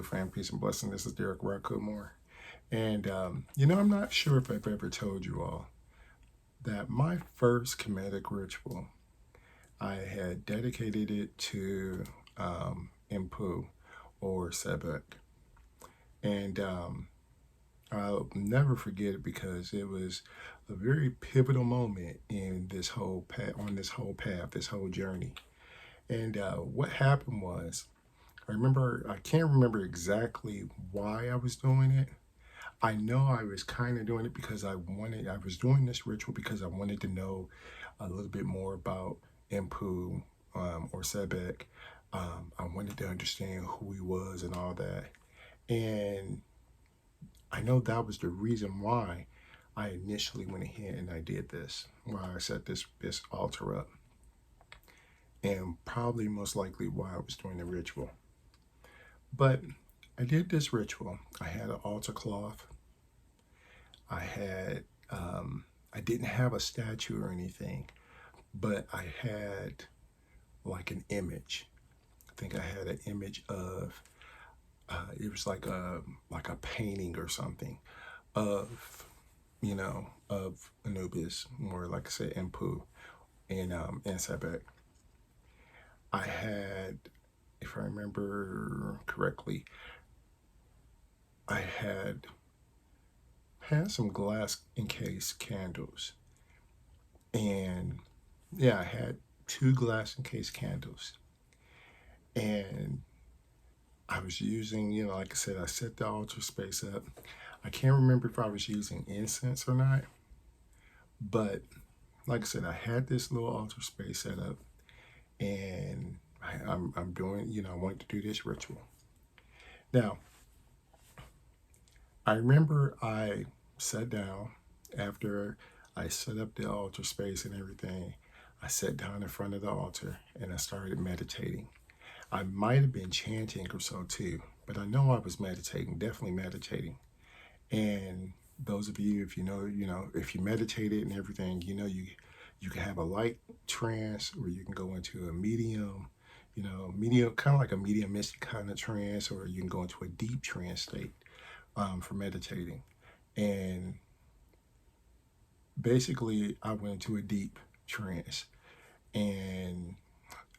Fan, peace and blessing. This is Derric Rau Khu more. And, I'm not sure if I've ever told you all that my first Kemetic ritual, I had dedicated it to Impu or Sebek. And I'll never forget it because it was a very pivotal moment in this whole path, this whole journey. And what happened was, I can't remember exactly why I was doing it. I know I was kind of doing it because I was doing this ritual because I wanted to know a little bit more about Impu or Sebek. I wanted to understand who he was and all that. And I know that was the reason why I initially went ahead and I did this, why I set this altar up. And probably most likely why I was doing the ritual. But I did this ritual. I had an altar cloth. I didn't have a statue or anything, but I had like an image. I think I had an image of, it was like a painting or something of, of Anubis, or like I said, Impu and Sebek. I had, if I remember correctly, I had some glass encased candles. And yeah, I had 2 glass encased candles. And I was using, like I said, I set the altar space up. I can't remember if I was using incense or not. But like I said, I had this little altar space set up. And I'm doing, I wanted to do this ritual. Now, I remember I sat down after I set up the altar space and everything. I sat down in front of the altar and I started meditating. I might have been chanting or so too, but I know I was meditating, definitely meditating. And those of you, if you know, if you meditated and everything, you can have a light trance, or you can go into a medium, kind of like a mediumistic kind of trance, or you can go into a deep trance state for meditating. And basically, I went into a deep trance. And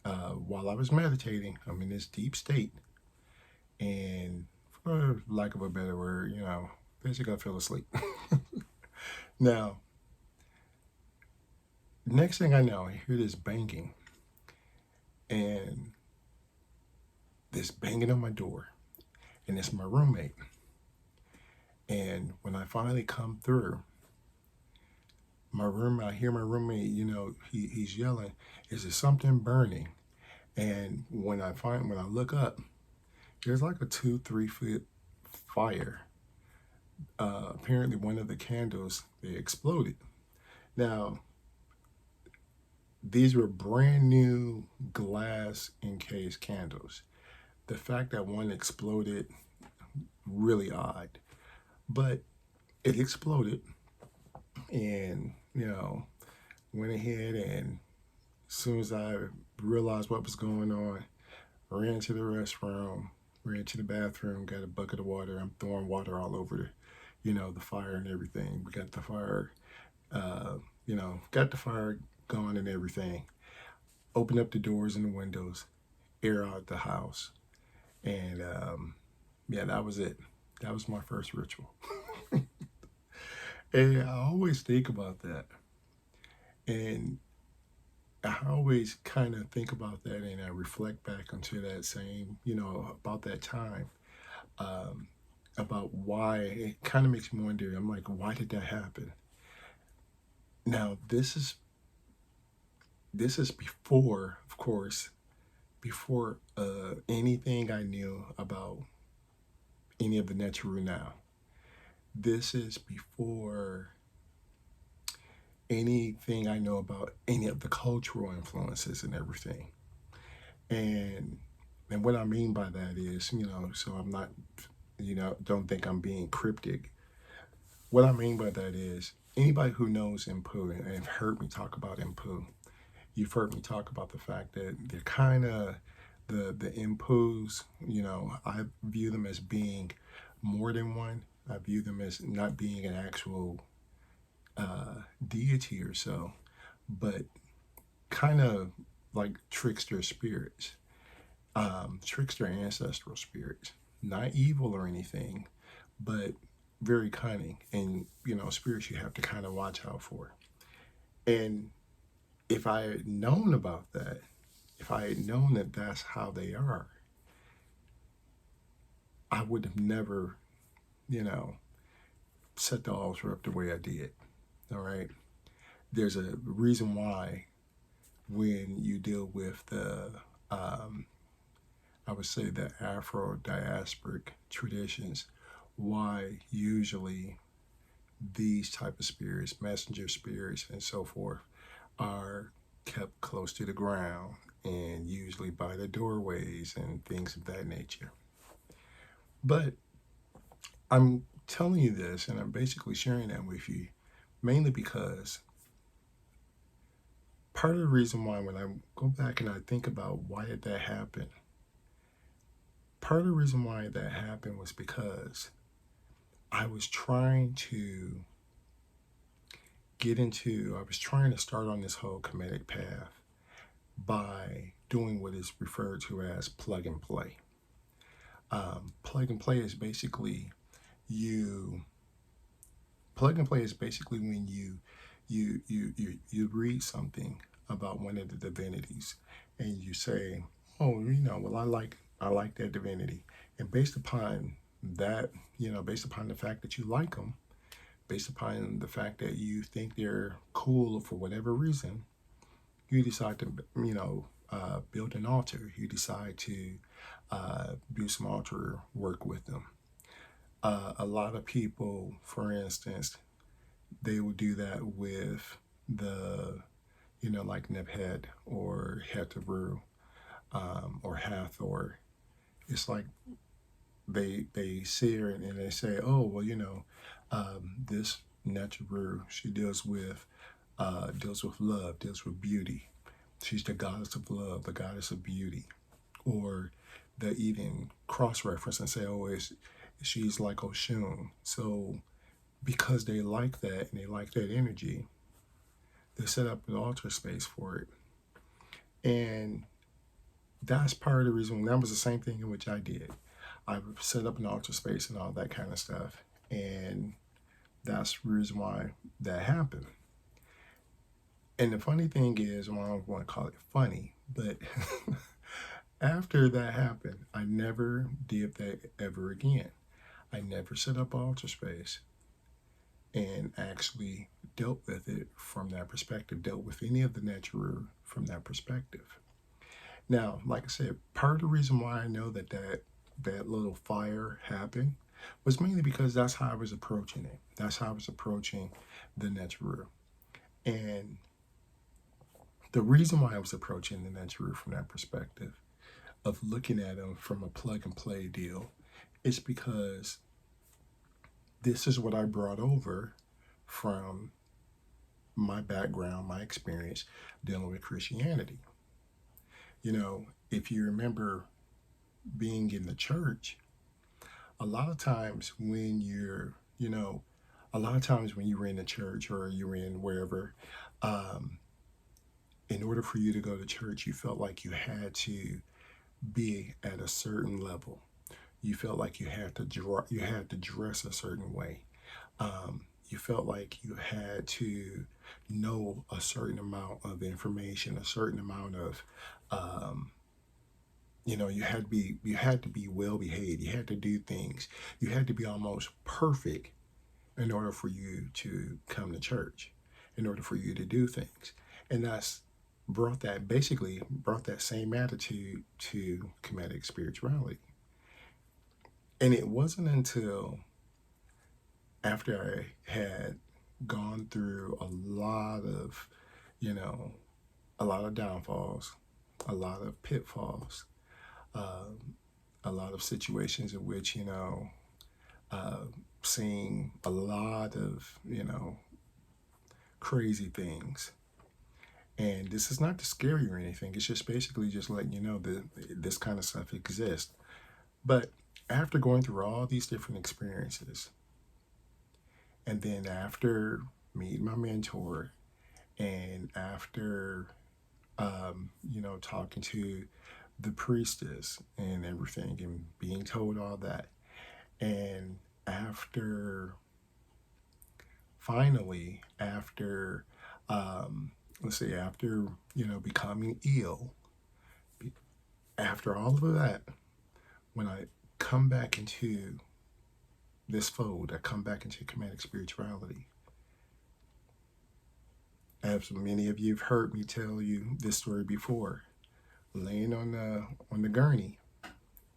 while I was meditating, I'm in this deep state. And for lack of a better word, basically I fell asleep. Now, next thing I know, I hear this banging. And this banging on my door. And it's my roommate. And when I finally come through, I hear my roommate, he's yelling, "Is there something burning?" And when I look up, there's like a 2-3 foot fire. Apparently one of the candles, they exploded. Now, these were brand new glass encased candles. The fact that one exploded, really odd. But it exploded, and went ahead, and as soon as I realized what was going on, I ran to the restroom, ran to the bathroom, got a bucket of water. I'm throwing water all over the fire and everything. We got the fire, got the fire going and everything. Open up the doors and the windows, air out the house, and that was it. That was my first ritual. And I always think about that. And I always kind of think about that, and I reflect back onto that same, about that time, about why. It kind of makes me wonder, I'm like, why did that happen? Now, this is before, of course, before anything I knew about any of the Neteru now. This is before anything I know about any of the cultural influences and everything. And what I mean by that is, so I'm not, don't think I'm being cryptic. What I mean by that is anybody who knows Impu and have heard me talk about Impu, you've heard me talk about the fact that they're kind of the Impus, I view them as being more than one. I view them as not being an actual deity or so, but kind of like trickster spirits, trickster ancestral spirits, not evil or anything, but very cunning, and spirits you have to kind of watch out for. And if I had known about that, if I had known that that's how they are, I would have never, set the altar up the way I did. All right. There's a reason why when you deal with the, I would say the Afro-diasporic traditions, why usually these type of spirits, messenger spirits and so forth, are kept close to the ground and usually by the doorways and things of that nature. But I'm telling you this, and I'm basically sharing that with you mainly because part of the reason why, when I go back and I think about why did that happen, part of the reason why that happened was because I was trying to start on this whole Kemetic path by doing what is referred to as plug and play. Plug and play is basically when you read something about one of the divinities and you say, oh, well, I like that divinity, and based upon that, based upon the fact that you like them, based upon the fact that you think they're cool for whatever reason, you decide to build an altar. You decide to do some altar work with them. A lot of people, for instance, they will do that with the, like Nebhed or Heteru or Hathor. It's like they see her and they say, oh, well, this Neteru, she deals with love, deals with beauty. She's the goddess of love, the goddess of beauty. Or they even cross-reference and say, oh, she's like Oshun. So because they like that and they like that energy, they set up an altar space for it. And that's part of the reason. That was the same thing in which I did. I set up an altar space and all that kind of stuff. And that's the reason why that happened. And the funny thing is, well, I don't want to call it funny, but after that happened, I never did that ever again. I never set up altar space and actually dealt with it from that perspective, dealt with any of the Neteru from that perspective. Now, like I said, part of the reason why I know that little fire happened was mainly because that's how I was approaching it. That's how I was approaching the Neteru. And the reason why I was approaching the Neteru from that perspective of looking at them from a plug and play deal is because this is what I brought over from my background, my experience dealing with Christianity. If you remember being in the church, a lot of times when you're in the church or you're in wherever, in order for you to go to church, you felt like you had to be at a certain level. You felt like you had to dress a certain way. You felt like you had to know a certain amount of information, a certain amount of, you had to be well behaved. You had to do things. You had to be almost perfect in order for you to come to church, in order for you to do things. And that's brought that same attitude to Kemetic spirituality. And it wasn't until after I had gone through you know, a lot of downfalls, a lot of pitfalls, um, a lot of situations in which, uh, seeing a lot of, crazy things. And this is not to scare you or anything. It's just basically just letting you know that this kind of stuff exists. But after going through all these different experiences, and then after meeting my mentor, and after, talking to the priestess and everything, and being told all that, and after finally, after, let's say, after, becoming ill, after all of that, when I come back into this fold, I come back into Kemetic spirituality. As many of you have heard me tell you this story before, laying on the gurney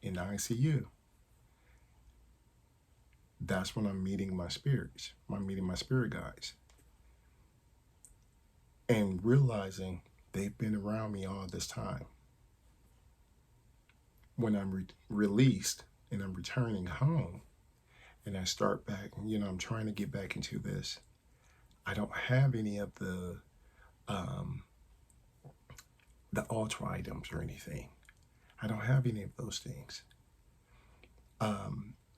in the ICU, that's when I'm meeting my spirits. I'm meeting my spirit guides, and realizing they've been around me all this time. When I'm released and I'm returning home, and I start back, I'm trying to get back into this. I don't have any of um, the altar items or anything. I don't have any of those things.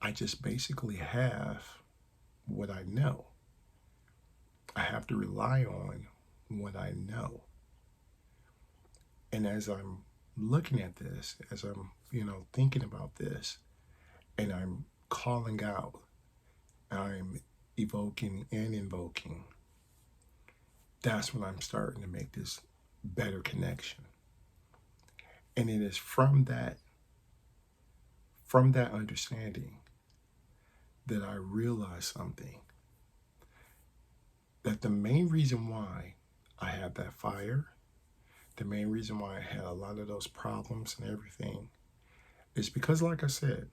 I just basically have what I know. I have to rely on what I know. And as I'm looking at this, as I'm, thinking about this, and I'm calling out, I'm evoking and invoking, that's when I'm starting to make this better connection. And it is from that understanding that I realize something. That the main reason why I had that fire, the main reason why I had a lot of those problems and everything, is because, like I said,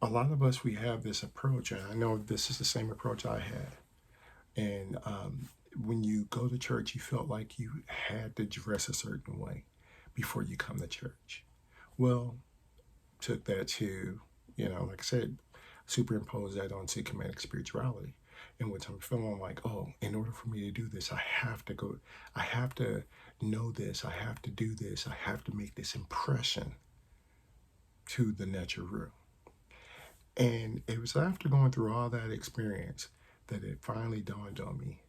a lot of us, we have this approach, and I know this is the same approach I had. And when you go to church, you felt like you had to dress a certain way before you come to church. Well, took that to, like I said, superimpose that onto Kemetic spirituality. And what I'm feeling like, oh, in order for me to do this, I have to go, I have to know this, I have to do this, I have to make this impression to the Neteru. And it was after going through all that experience that it finally dawned on me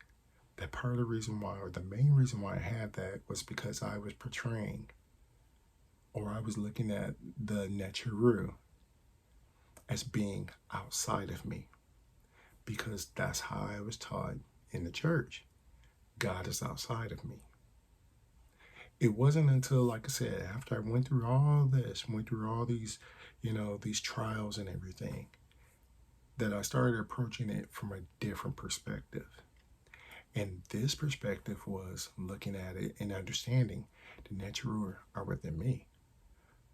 that part of the reason why, or the main reason why I had that, was because I was portraying, or I was looking at the Neteru as being outside of me, because that's how I was taught in the church. God is outside of me. It wasn't until, like I said, after I went through all this, went through all these, these trials and everything, that I started approaching it from a different perspective. And this perspective was looking at it and understanding the Neteru are within me.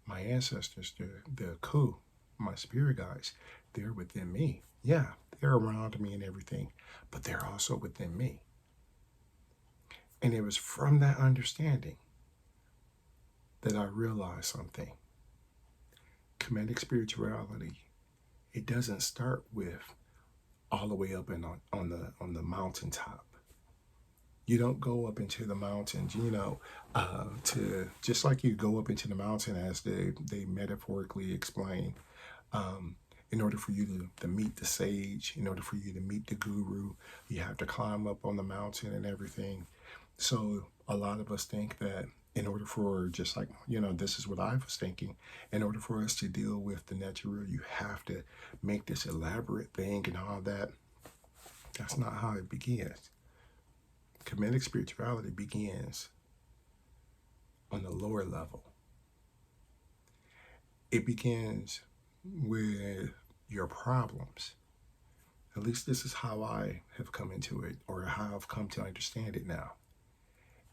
My ancestors, the Khu, my spirit guides, they're within me. Yeah, they're around me and everything, but they're also within me. And it was from that understanding that I realized something. Kemetic spirituality, it doesn't start with all the way up and on the mountaintop. You don't go up into the mountains, to just like you go up into the mountain, as they metaphorically explain. In order for you to meet the sage, in order for you to meet the guru, you have to climb up on the mountain and everything. So a lot of us think that in order for, just like, this is what I was thinking, in order for us to deal with the Neteru, you have to make this elaborate thing and all that. That's not how it begins. Kemetic spirituality begins on the lower level. It begins with your problems. At least this is how I have come into it, or how I've come to understand it now.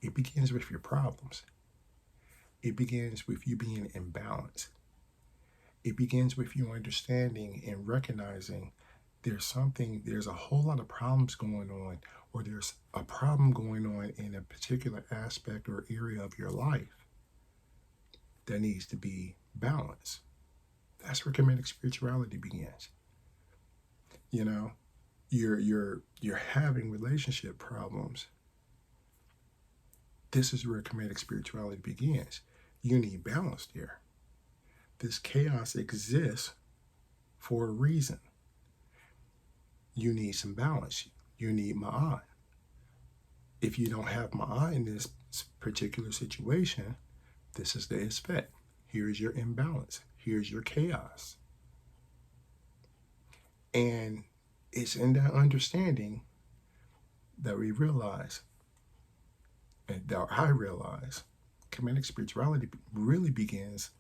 It begins with your problems. It begins with you being imbalanced. It begins with you understanding and recognizing there's a whole lot of problems going on, or there's a problem going on in a particular aspect or area of your life that needs to be balanced. That's where Kemetic spirituality begins. You know, you're having relationship problems. This is where Kemetic spirituality begins. You need balance there. This chaos exists for a reason. You need some balance. You need ma'at. If you don't have ma'at in this particular situation, this is the effect. Here's your imbalance. Here's your chaos. And it's in that understanding that we realize, and that I realize, Kemetic spirituality really begins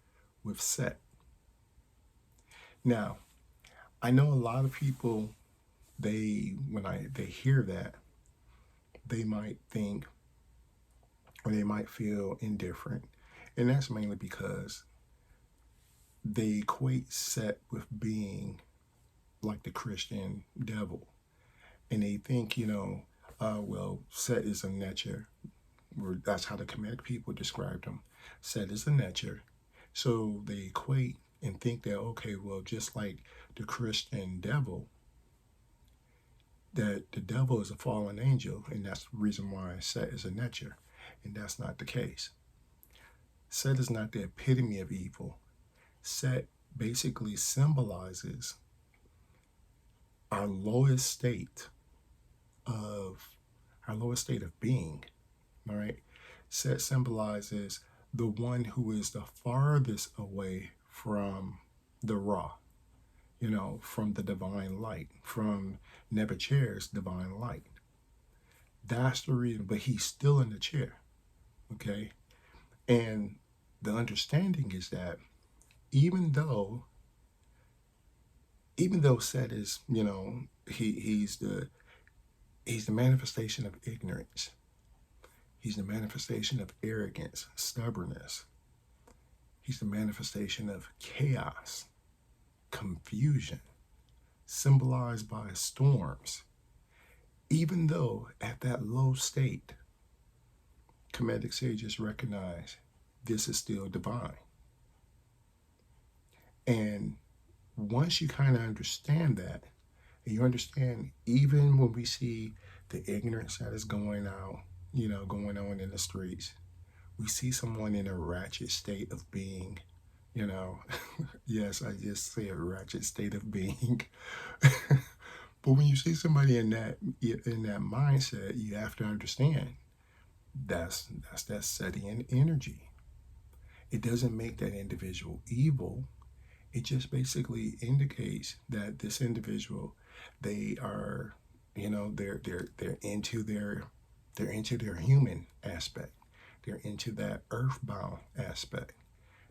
with Set. Now, I know a lot of people, when they hear that, they might think, or they might feel indifferent. And that's mainly because they equate Set with being like the Christian devil. And they think, well, Set is a nature. That's how the Kemetic people described him. Set is a nature. So they equate and think that, okay, well, just like the Christian devil, that the devil is a fallen angel, and that's the reason why Set is a nature. And that's not the case. Set is not the epitome of evil. Set basically symbolizes our lowest state of being. All right. Set symbolizes the one who is the farthest away from the Ra, from the divine light, from Nebuchadnezzar's divine light. That's the reason, but he's still in the chair. Okay. And the understanding is that even though Set is, he's the manifestation of ignorance. He's the manifestation of arrogance, stubbornness. He's the manifestation of chaos, confusion, symbolized by storms. Even though at that low state, Kemetic sages recognize this is still divine. And once you kind of understand that, and you understand even when we see the ignorance that is going on in the streets, we see someone in a ratchet state of being, yes, I just say a ratchet state of being. But when you see somebody in that mindset, you have to understand that's that Setian energy. It doesn't make that individual evil. It just basically indicates that this individual, they are, they're into their human aspect. They're into that earthbound aspect.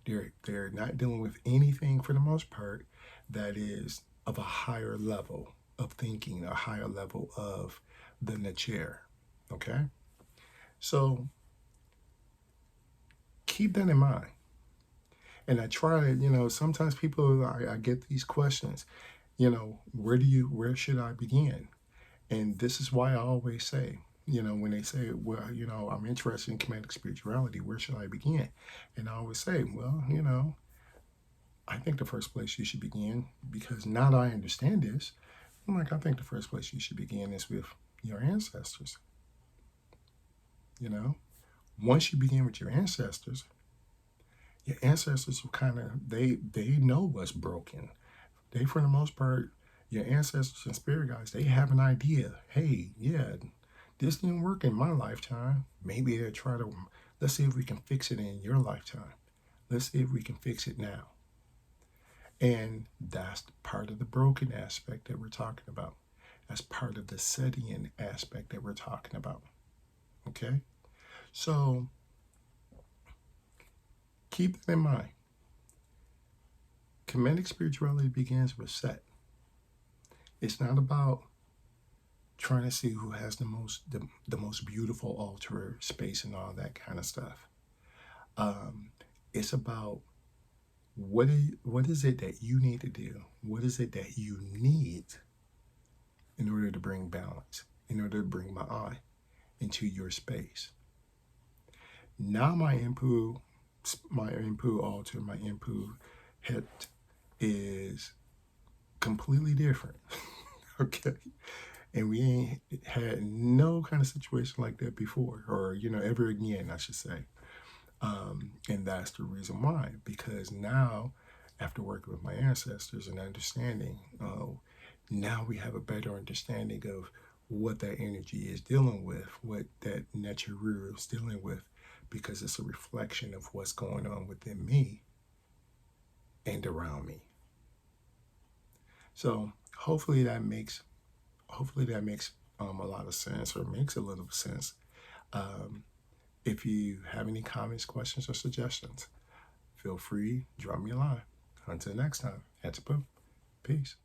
They're not dealing with anything for the most part that is of a higher level of thinking, a higher level of the nature. Okay? So keep that in mind. And I try to, sometimes people, I get these questions, where should I begin? And this is why I always say, when they say, well, I'm interested in Kemetic spirituality, where should I begin? And I always say, well, I think the first place you should begin, because now that I understand this, I think the first place you should begin is with your ancestors. Once you begin with your ancestors will kind of, they know what's broken. They, for the most part, your ancestors and spirit guides, they have an idea. Hey, yeah, this didn't work in my lifetime. Maybe they'll try to, let's see if we can fix it in your lifetime. Let's see if we can fix it now. And that's part of the broken aspect that we're talking about. That's part of the Setian aspect that we're talking about. Okay? So keep that in mind. Kemetic spirituality begins with Set. It's not about trying to see who has the most beautiful altar space and all that kind of stuff. It's about What is it that you need to do? What is it that you need in order to bring balance, in order to bring my eye into your space? Now my input altar, my input hit is completely different. Okay. And we ain't had no kind of situation like that before, or, ever again, I should say. And that's the reason why, because now, after working with my ancestors and understanding, now we have a better understanding of what that energy is dealing with, what that natural is dealing with, because it's a reflection of what's going on within me and around me. So hopefully that makes a lot of sense, or makes a little sense. If you have any comments, questions, or suggestions, feel free, drop me a line. Until next time, Peace.